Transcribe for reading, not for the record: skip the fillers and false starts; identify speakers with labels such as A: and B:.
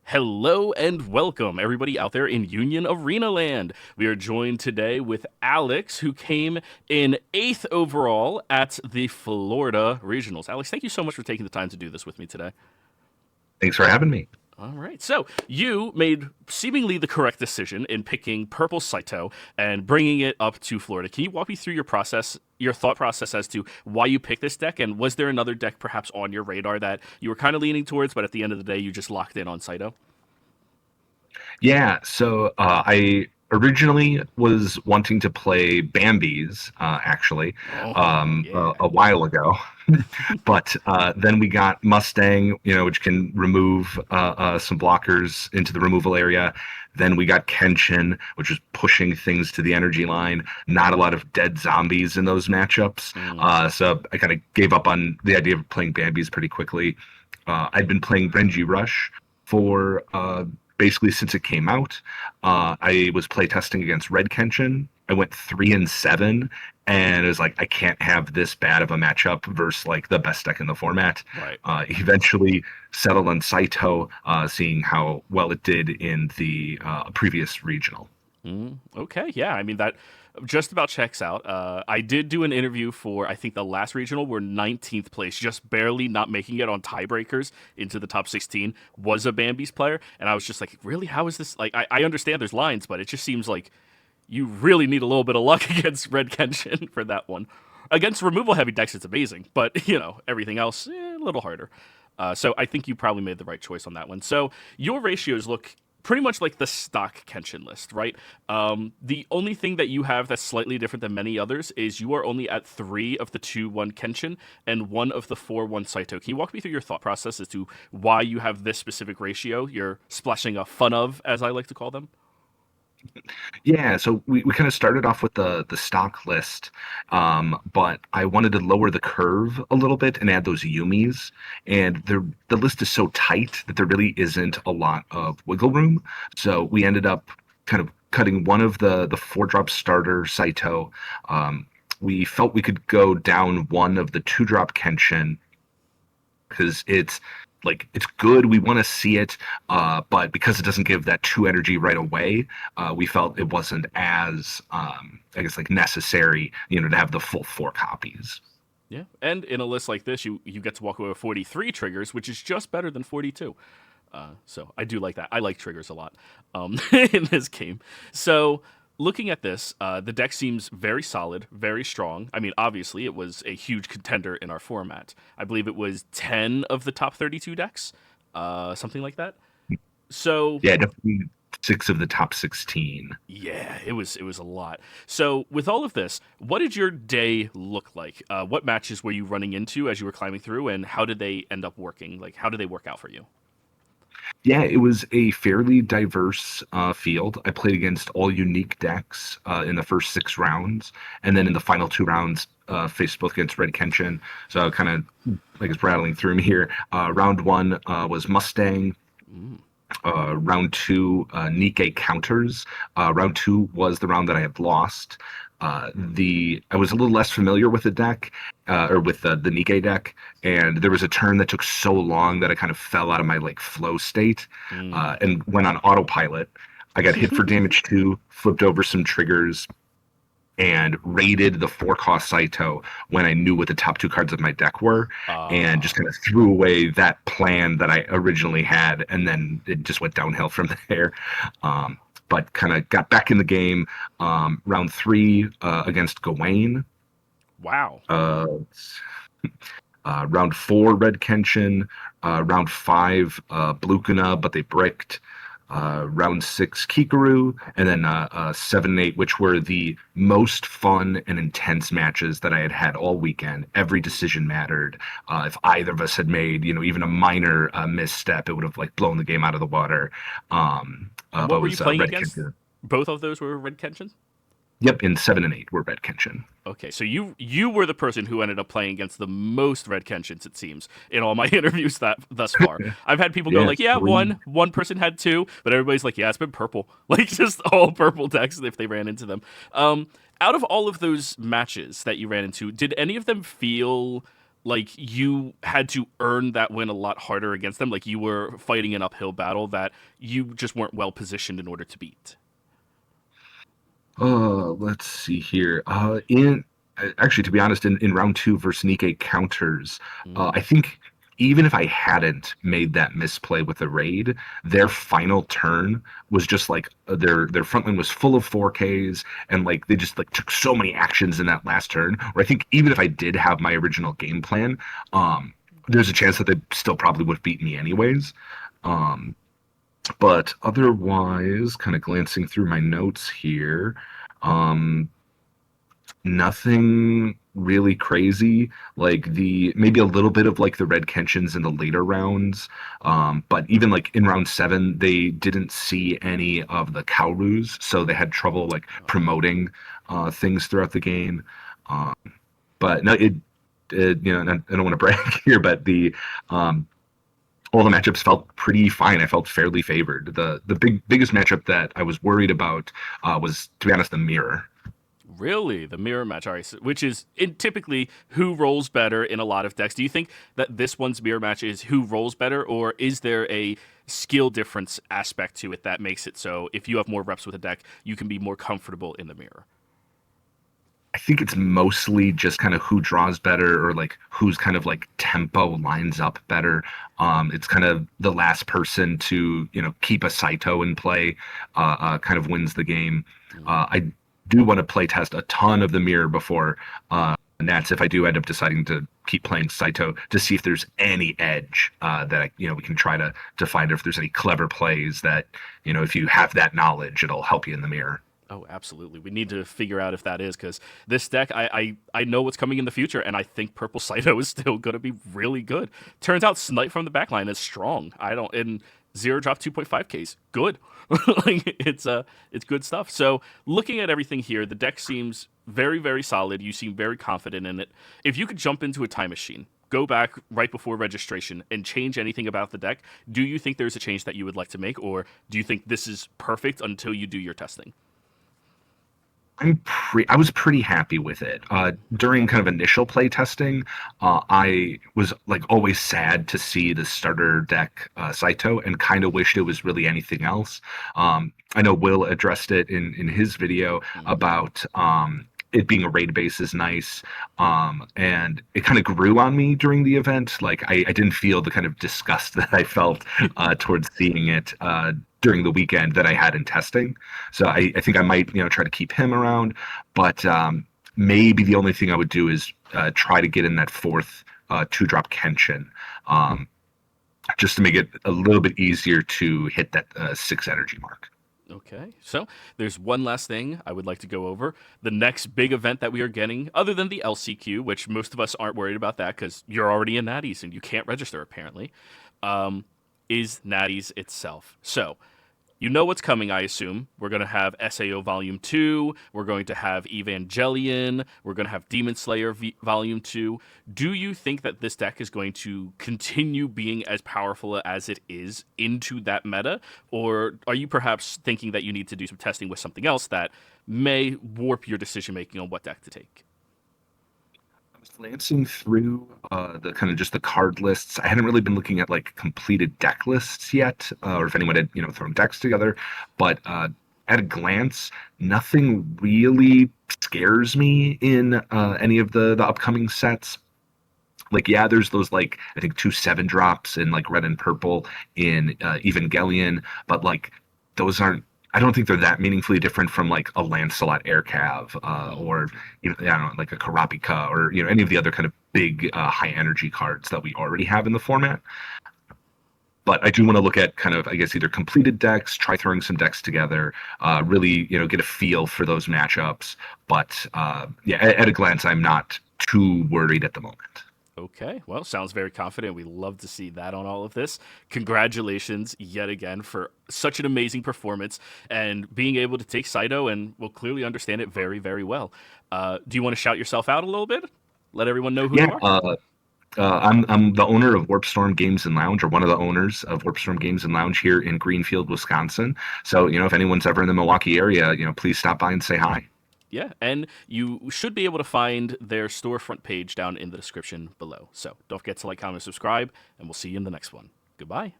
A: Hello and welcome, everybody out there in Union Arena Land. We are joined today with Alex, who came in 8th overall at the Florida Regionals. Alex, thank you so much for taking the time to do this with me today.
B: Thanks for having me.
A: All right. So you made seemingly the correct decision in picking Purple Saito and bringing it up to Florida. Can you walk me through your thought process as to why you picked this deck, and was there another deck perhaps on your radar that you were kind of leaning towards, but at the end of the day you just locked in on Saito?
B: I originally was wanting to play Bambi's, actually,
A: Oh yeah.
B: a while ago, but then we got Mustang, which can remove some blockers into the removal area. Then we got Kenshin, which was pushing things to the energy line. Not a lot of dead zombies in those matchups,
A: Mm,
B: so I kind of gave up on the idea of playing Bambi's pretty quickly. I'd been playing Renji Rush for basically since it came out. I was playtesting against Red Kenshin. I went 3-7, and it was like I can't have this bad of a matchup versus like the best deck in the format.
A: right.
B: Eventually settled on Saito, seeing how well it did in the previous regional.
A: Okay, yeah. I mean that just about checks out. I did do an interview for I think the last regional. We're 19th place, just barely not making it on tiebreakers into the top 16. Was a Bambi's player, and I was just like, really? How is this? Like, I understand there's lines, but it just seems like you really need a little bit of luck against Red Kenshin for that one. Against removal heavy decks, it's amazing, but everything else a little harder. So I think you probably made the right choice on that one. So your ratios look pretty much like the stock Kenshin list, right? The only thing that you have that's slightly different than many others is you are only at 3 of the 2-1 Kenshin and 1 of the 4-1 Saito. Can you walk me through your thought process as to why you have this specific ratio? You're splashing a fun of, as I like to call them.
B: Yeah, so we kind of started off with the stock list, but I wanted to lower the curve a little bit and add those Yumis. And the list is so tight that there really isn't a lot of wiggle room. So we ended up kind of cutting one of the 4-drop starter Saito. We felt we could go down one of the 2-drop Kenshin because it's good. We want to see it, but because it doesn't give that true energy right away, we felt it wasn't as I guess like necessary, to have the full 4 copies.
A: Yeah, and in a list like this, you get to walk away with 43 triggers, which is just better than 42. So I do like that. I like triggers a lot in this game. So looking at this, the deck seems very solid, very strong. I mean, obviously, it was a huge contender in our format. I believe it was 10 of the top 32 decks, something like that. So
B: Yeah, definitely 6 of the top 16.
A: yeah, it was a lot. So with all of this, what did your day look like? What matches were you running into as you were climbing through, and how did they end up working? Like, how did they work out for you?
B: Yeah, it was a fairly diverse field. I played against all unique decks in the first 6 rounds, and then in the final 2 rounds, faced both against Red Kenshin. So kind of, I guess, rattling through them here. Round one was Mustang.
A: Mm,
B: Round two, Nikkei counters. Round two was the round that I had lost. The I was a little less familiar with the deck, or with the Nikkei deck, and there was a turn that took so long that I kind of fell out of my like flow state,
A: mm.
B: and went on autopilot. I got hit for damage two, flipped over some triggers, and raided the 4-cost Saito when I knew what the top 2 cards of my deck were, and
A: uh,
B: just kind of threw away that plan that I originally had, and then it just went downhill from there. But kind of got back in the game. Round three against Gawain.
A: wow.
B: Uh, Round four, Red Kenshin. Round five, Blukuna, but they bricked. Round six, Kikaru, and then 7 and 8, which were the most fun and intense matches that I had had all weekend. Every decision mattered. If either of us had made, even a minor misstep, it would have like blown the game out of the water.
A: And
B: But
A: what
B: it
A: were you
B: was
A: playing
B: Red
A: against?
B: Kenshin.
A: Both of those were Red Kenshin?
B: Yep, in 7 and 8 were Red Kenshin.
A: Okay, so you were the person who ended up playing against the most Red Kenshins, it seems, in all my interviews that thus far. I've had people go
B: Yeah,
A: like, yeah,
B: three.
A: one person had two, but everybody's like, yeah, it's been purple. Like just all purple decks if they ran into them. Out of all of those matches that you ran into, did any of them feel like you had to earn that win a lot harder against them. Like you were fighting an uphill battle that you just weren't well positioned in order to beat.
B: Let's see here. In Actually, to be honest, in round two versus Nikkei counters,
A: Mm.
B: I think even if I hadn't made that misplay with the raid, their final turn was just like their front line was full of 4Ks, and like they just like took so many actions in that last turn. Where I think even if I did have my original game plan, there's a chance that they still probably would have beaten me anyways. Um, but otherwise, kind of glancing through my notes here, um, nothing really crazy. Like the maybe a little bit of like the red Kenshins in the later rounds. But even like in round seven, they didn't see any of the Kaurus, so they had trouble like promoting things throughout the game. Um, but no, I don't want to brag here, but the all the matchups felt pretty fine. I felt fairly favored. The biggest matchup that I was worried about was, to be honest, the mirror.
A: Really, the mirror match, all right, which is typically who rolls better in a lot of decks. Do you think that this one's mirror match is who rolls better, or is there a skill difference aspect to it that makes it so if you have more reps with a deck, you can be more comfortable in the mirror?
B: I think it's mostly just kind of who draws better or like who's kind of like tempo lines up better. It's kind of the last person to keep a Saito in play kind of wins the game.
A: Mm.
B: I do want to play test a ton of the mirror before Nats if I do end up deciding to keep playing Saito to see if there's any edge that we can try to find if there's any clever plays that if you have that knowledge it'll help you in the mirror.
A: Oh, absolutely. We need to figure out if that is because this deck, I know what's coming in the future, and I think Purple Saito is still going to be really good. Turns out Snipe from the backline is strong. I don't in zero drop 2.5Ks, good. Like it's good stuff. So looking at everything here, the deck seems very very solid. You seem very confident in it. If you could jump into a time machine, go back right before registration, and change anything about the deck, do you think there's a change that you would like to make, or do you think this is perfect until you do your testing?
B: I was pretty happy with it. During kind of initial play testing, I was like always sad to see the starter deck Saito and kind of wished it was really anything else. I know Will addressed it in his video
A: Mm-hmm.
B: about it being a raid base is nice. And it kind of grew on me during the event. Like I didn't feel the kind of disgust that I felt towards seeing it during the weekend that I had in testing. So I think I might try to keep him around, but maybe the only thing I would do is try to get in that fourth two drop Kenshin. Um, just to make it a little bit easier to hit that six energy mark.
A: Okay, so there's one last thing I would like to go over. The next big event that we are getting, other than the LCQ, which most of us aren't worried about that because you're already in Natties and you can't register apparently, um, is Natties itself. So you know what's coming, I assume. We're going to have SAO Volume 2. We're going to have Evangelion. We're going to have Demon Slayer Volume 2. Do you think that this deck is going to continue being as powerful as it is into that meta? Or are you perhaps thinking that you need to do some testing with something else that may warp your decision making on what deck to take?
B: I was glancing through the kind of just the card lists. I hadn't really been looking at like completed deck lists yet, or if anyone had thrown decks together. But at a glance, nothing really scares me in any of the upcoming sets. Like yeah, there's those like I think two seven drops in like red and purple in Evangelion, but like those aren't. I don't think they're that meaningfully different from like a Lancelot Aircav
A: Mm.
B: or I don't know like a Karapika or any of the other kind of big high energy cards that we already have in the format. But I do want to look at kind of I guess either completed decks, try throwing some decks together, really get a feel for those matchups. But yeah, at a glance, I'm not too worried at the moment.
A: Okay, well, sounds very confident. We love to see that on all of this. Congratulations yet again for such an amazing performance and being able to take Saito and will clearly understand it very, very well. Do you want to shout yourself out a little bit? Let everyone know who
B: Yeah,
A: you are?
B: I'm the owner of Warp Storm Games and Lounge, or one of the owners of Warp Storm Games and Lounge here in Greenfield, Wisconsin. So if anyone's ever in the Milwaukee area, please stop by and say hi.
A: Yeah, and you should be able to find their storefront page down in the description below. So don't forget to like, comment, subscribe, and we'll see you in the next one. Goodbye.